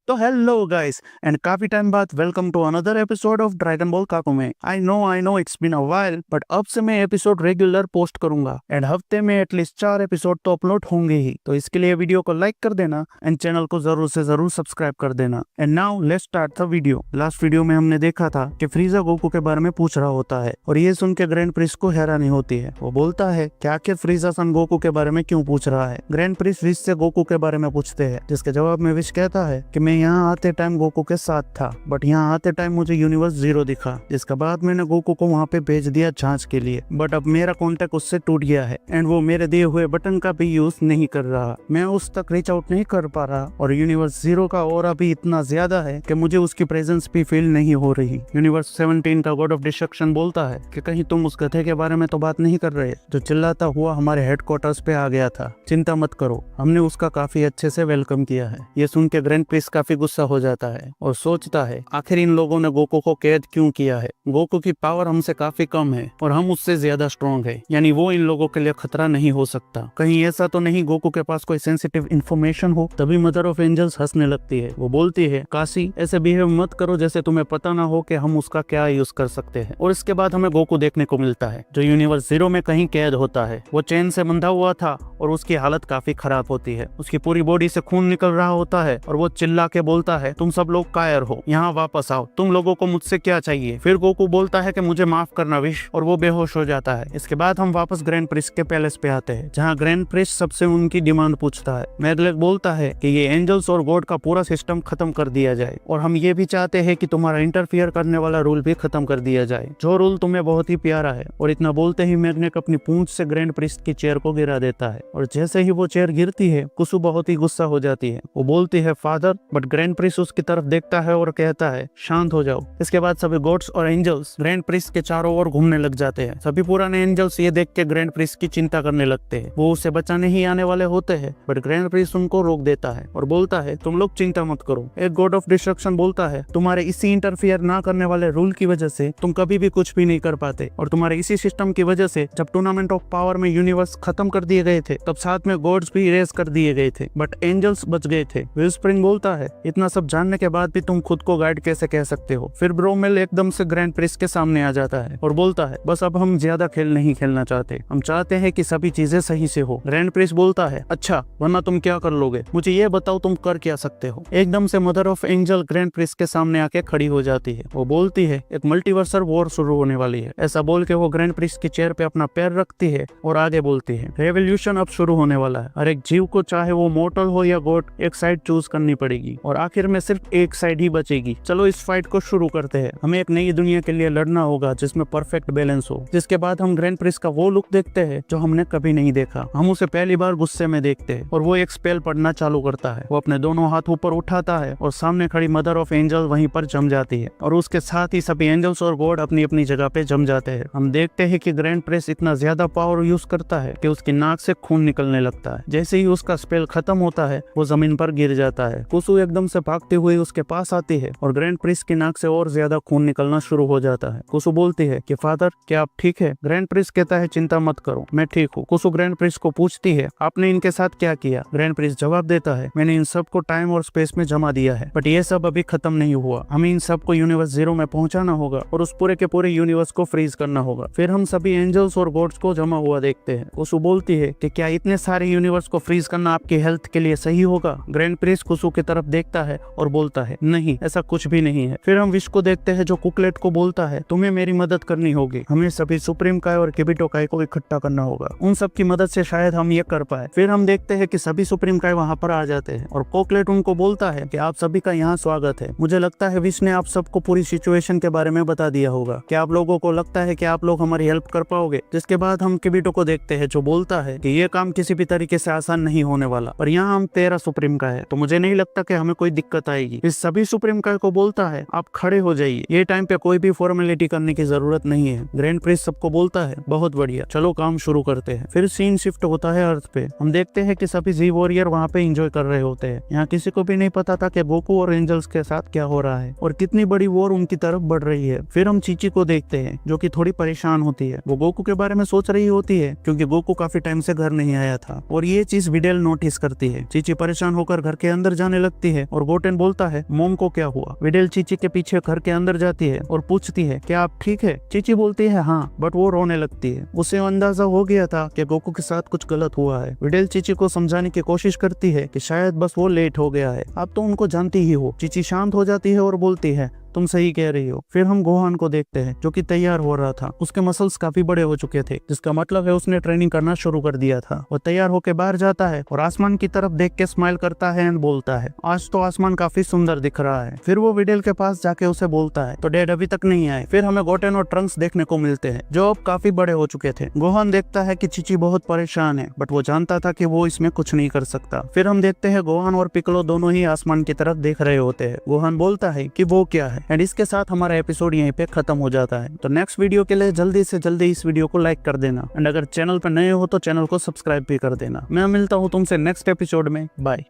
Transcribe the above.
तो hello guys and काफी time बाद welcome to another episode of Dragon Ball काकुमे। I know it's been a while, but अब से मैं एपिसोड रेगुलर पोस्ट करूंगा एंड हफ्ते में एटलीस्ट 4 एपिसोड तो अपलोड होंगे ही। तो इसके लिए वीडियो को लाइक कर देना एंड चैनल को जरूर से जरूर सब्सक्राइब कर देना। And now let's start the video. Last video में हमने देखा था कि फ्रीजा गोकू के बारे में पूछ रहा होता है और ये सुन के ग्रैंड प्रिंस को हैरानी होती है। वो बोलता है कि आखिर फ्रीजा सन गोकू के बारे में क्यों पूछ रहा है। ग्रैंड प्रिंस विश से गोकू के बारे में पूछते हैं, जिसके जवाब में विश कहता है कि मैं यहाँ आते टाइम गोकू के साथ था, बट यहाँ आते टाइम मुझे यूनिवर्स 0 दिखा, जिसके बाद मैंने गोकू को वहाँ पे भेज दिया जांच के लिए। बट अब मेरा कांटेक्ट उससे टूट गया है एंड वो मेरे दिए हुए बटन का भी यूज नहीं कर रहा। मैं उस तक रीच आउट नहीं कर पा रहा और यूनिवर्स 0 का ऑरा भी इतना ज्यादा है कि मुझे उसकी प्रेजेंस भी फील नहीं हो रही। यूनिवर्स 17 का गॉड ऑफ डिस्ट्रक्शन बोलता है कि कहीं तुम उस गधे के बारे में तो बात नहीं कर रहे जो चिल्लाता हुआ हमारे हेडक्वार्टर्स पे आ गया था। चिंता मत करो, हमने उसका काफी अच्छे से वेलकम किया है। ये सुन के ग्रैंड प्रिंस काफी गुस्सा हो जाता है और सोचता है आखिर इन लोगों ने गोकू को कैद क्यों किया है। गोकू की पावर हमसे काफी कम है और हम उससे ज्यादा स्ट्रॉन्ग है, यानी वो इन लोगों के लिए खतरा नहीं हो सकता। कहीं ऐसा तो नहीं गोकू के पास कोई सेंसिटिव इन्फॉर्मेशन हो। तभी मदर ऑफ एंजल्स हंसने लगती है। वो बोलती है, काशी ऐसे बिहेव मत करो जैसे तुम्हें पता ना हो कि हम उसका क्या यूज कर सकते हैं। और इसके बाद हमें गोकू देखने को मिलता है जो यूनिवर्स 0 में कहीं कैद होता है। वो चेन से बंधा हुआ था और उसकी हालत काफी खराब होती है। उसकी पूरी बॉडी से खून निकल रहा होता है और वो चिल्ला के बोलता है, तुम सब लोग कायर हो, यहाँ वापस आओ, तुम लोगों को मुझसे क्या चाहिए। फिर गोकू बोलता है कि मुझे माफ करना विश, और वो बेहोश हो जाता है। इसके बाद हम वापस ग्रैंड प्रिंस के पैलेस पे आते हैं, जहाँ ग्रैंड प्रिंस सबसे उनकी डिमांड पूछता है। मैगलेट बोलता है कि ये एंजल्स और गॉड का पूरा सिस्टम खत्म कर दिया जाए और हम ये भी चाहते हैं कि तुम्हारा इंटरफियर करने वाला रूल भी खत्म कर दिया जाए, जो रूल तुम्हें बहुत ही प्यारा है। और इतना बोलते ही मैग्नेट अपनी पूंछ से ग्रैंड प्रिंस की चेयर को गिरा देता है और जैसे ही वो चेयर गिरती है कुसु बहुत ही गुस्सा हो जाती है। वो बोलती है फादर, बट ग्रैंड प्रिंस उसकी तरफ देखता है और कहता है शांत हो जाओ। इसके बाद सभी गॉड्स और एंजल्स ग्रैंड प्रिंस के चारों ओर घूमने लग जाते हैं। सभी पुराने एंजल्स ये देख के ग्रैंड प्रिंस की चिंता करने लगते हैं। वो उसे बचाने ही आने वाले होते हैं, बट ग्रैंड प्रिंस उनको रोक देता है और बोलता है तुम लोग चिंता मत करो। एक गॉड ऑफ डिस्ट्रक्शन बोलता है तुम्हारे इसी इंटरफियर ना करने वाले रूल की वजह से तुम कभी भी कुछ भी नहीं कर पाते, और तुम्हारे इसी सिस्टम की वजह से जब टूर्नामेंट ऑफ पावर में यूनिवर्स खत्म कर दिए गए थे तब साथ में गॉड्स भी इरेज कर दिए गए थे, बट एंजल्स बच गए थे। विलस्प्रिंग बोलता है इतना सब जानने के बाद भी तुम खुद को गाइड कैसे कह सकते हो। फिर ब्रोमेल एकदम से ग्रैंड प्रिंस के सामने आ जाता है और बोलता है बस अब हम ज्यादा खेल नहीं खेलना चाहते, हम चाहते हैं कि सभी चीजें सही से हो। ग्रैंड प्रिंस बोलता है अच्छा, वरना तुम क्या कर लोगे, मुझे ये बताओ तुम कर क्या सकते हो। एकदम से mother of angel grand Prince के सामने आके खड़ी हो जाती है। वो बोलती है एक मल्टीवर्सल वॉर शुरू होने वाली है। ऐसा बोल के वो ग्रैंड प्रिंस की चेयर पे अपना पैर रखती है और आगे बोलती है रेवोल्यूशन अब शुरू होने वाला है। हर एक जीव को चाहे वो मॉर्टल हो या गॉड एक साइड चूज करनी पड़ेगी और आखिर में सिर्फ एक साइड ही बचेगी। चलो इस फाइट को शुरू करते हैं। हमें एक नई दुनिया के लिए लड़ना होगा जिसमें परफेक्ट बैलेंस हो। जिसके बाद हम ग्रैंड प्रिंस का वो लुक देखते हैं जो हमने कभी नहीं देखा। हम उसे पहली बार गुस्से में देखते हैं और वो एक स्पेल पढ़ना चालू करता है। वो अपने दोनों हाथ ऊपर उठाता है और सामने खड़ी मदर ऑफ एंजल वहीं पर जम जाती है और उसके साथ ही सभी एंजल्स और गॉड अपनी अपनी जगह पे जम जाते हैं। हम देखते हैं कि ग्रैंड प्रिंस इतना ज्यादा पावर यूज करता है कि उसकी नाक से खून निकलने लगता है। जैसे ही उसका स्पेल खत्म होता है वो जमीन पर गिर जाता है। कुसु एकदम से भागते हुए उसके पास आती है और ग्रैंड प्रिंस की नाक से और ज्यादा खून निकलना शुरू हो जाता है। कुसु बोलती है कि फादर क्या आप ठीक है। ग्रैंड प्रिंस कहता है चिंता मत करो, मैं ठीक हूँ। कुसु ग्रैंड प्रिंस को पूछती है आपने इनके साथ क्या किया। ग्रैंड प्रिंस जवाब देता है मैंने इन सब को टाइम और स्पेस में जमा दिया है, बट ये सब अभी खत्म नहीं हुआ। हमें इन सब को यूनिवर्स 0 में पहुंचाना होगा और उस पूरे के पूरे यूनिवर्स को फ्रीज करना होगा। फिर हम सभी एंजल्स और गॉड्स को जमा हुआ देखते हैं। कुसु बोलती है कि क्या इतने सारे यूनिवर्स को फ्रीज करना आपकी हेल्थ के लिए सही होगा। ग्रैंड प्रिंस कुसु की तरफ देखता है और बोलता है नहीं, ऐसा कुछ भी नहीं है। फिर हम विश को देखते हैं जो कुकलेट को बोलता है तुम्हें मेरी मदद करनी होगी। हमें सभी सुप्रीम काय और किबिटो काय को इकट्ठा करना होगा, उन सब की मदद से शायद हम ये कर पाए। फिर हम देखते हैं कि सभी सुप्रीम काय वहाँ पर आ जाते हैं और कोकलेट उनको बोलता है कि आप सभी का यहाँ स्वागत है। मुझे लगता है विश ने आप सबको पूरी सिचुएशन के बारे में बता दिया होगा। क्या आप लोगों को लगता है कि आप लोग हमारी हेल्प कर पाओगे। जिसके बाद हम किबिटो को देखते हैं जो बोलता है कि ये काम किसी भी तरीके से आसान नहीं होने वाला, और यहाँ हम 13 सुप्रीम काय है तो मुझे नहीं लगता कि हमें कोई दिक्कत आएगी। इस सभी सुप्रीम काय को बोलता है आप खड़े हो जाइए, ये टाइम पे कोई भी फॉर्मेलिटी करने की जरूरत नहीं है। ग्रैंड प्रिंस सबको बोलता है बहुत बढ़िया, चलो काम शुरू करते हैं। फिर सीन शिफ्ट होता है अर्थ पे। हम देखते हैं कि सभी जी वॉरियर वहाँ पे एंजॉय कर रहे होते हैं। यहाँ किसी को भी नहीं पता था कि गोकू और एंजल्स के साथ क्या हो रहा है और कितनी बड़ी वॉर उनकी तरफ बढ़ रही है। फिर हम चीची को देखते हैं जो कि थोड़ी परेशान होती है। वो गोकू के बारे में सोच रही होती है क्योंकि गोकू काफी टाइम से घर नहीं आया था और ये चीज विडेल नोटिस करती है। चीची परेशान होकर घर के अंदर जाने लगती है है और गोटेन बोलता है मोम को क्या हुआ। विडेल चीची के पीछे घर के अंदर जाती है और पूछती है क्या आप ठीक है। चीची बोलती है हाँ, बट वो रोने लगती है। उसे अंदाजा हो गया था कि गोकू के साथ कुछ गलत हुआ है। विडेल चीची को समझाने की कोशिश करती है कि शायद बस वो लेट हो गया है, आप तो उनको जानती ही हो। चीची शांत हो जाती है और बोलती है तुम सही कह रही हो। फिर हम गोहान को देखते हैं जो कि तैयार हो रहा था। उसके मसल्स काफी बड़े हो चुके थे, जिसका मतलब है उसने ट्रेनिंग करना शुरू कर दिया था। वो तैयार होकर बाहर जाता है और आसमान की तरफ देख के स्माइल करता है एंड बोलता है आज तो आसमान काफी सुंदर दिख रहा है। फिर वो विडेल के पास जाके उसे बोलता है तो डैड अभी तक नहीं आए। फिर हमें गोटेन और ट्रंक्स देखने को मिलते हैं जो अब काफी बड़े हो चुके थे। गोहान देखता है कि चीची बहुत परेशान है, बट वो जानता था कि वो इसमें कुछ नहीं कर सकता। फिर हम देखते हैं गोहान और पिकलो दोनों ही आसमान की तरफ देख रहे होते हैं। गोहान बोलता है कि वो क्या है एंड इसके साथ हमारा एपिसोड यहीं पे खत्म हो जाता है। तो नेक्स्ट वीडियो के लिए जल्दी से जल्दी इस वीडियो को लाइक कर देना एंड अगर चैनल पर नए हो तो चैनल को सब्सक्राइब भी कर देना। मैं मिलता हूँ तुमसे नेक्स्ट एपिसोड में। बाय।